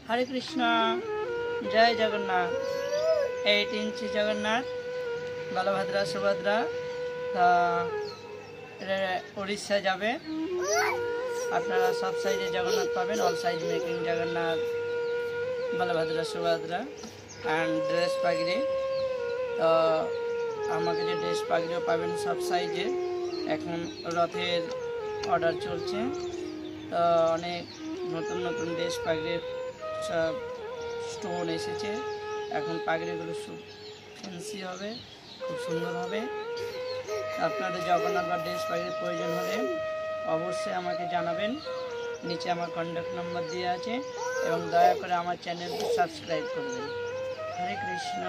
हरे कृष्णा जय जगन्नाथ 8 इंची जगन्नाथ बलभद्रा सुभद्रा उड़ीसा जाबे আপনারা সব সাইজে জগন্নাথ পাবেন all size making Jagannath Balabhadra Subhadra and dress পাগড়ি তো আমাকে যে ড্রেস পাগড়িও পাবেন সব সাইজে এখন রথের অর্ডার চলছে তো অনেক নতুন নতুন ড্রেস পাগড়ির সব স্টোন এসেছে এখন পাগড়িগুলো খুব ফ্যান্সি হবে খুব সুন্দর হবে আপনাদের জগন্নাথ বা ড্রেস পাগড়ির প্রয়োজন হলে অবশ্যই আমাকে জানাবেন নিচে আমার কন্ট্যাক্ট নাম্বার দেওয়া আছে এবং দয়া করে আমার চ্যানেলটি সাবস্ক্রাইব করবেন হরে কৃষ্ণ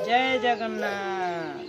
জয় জগন্নাথ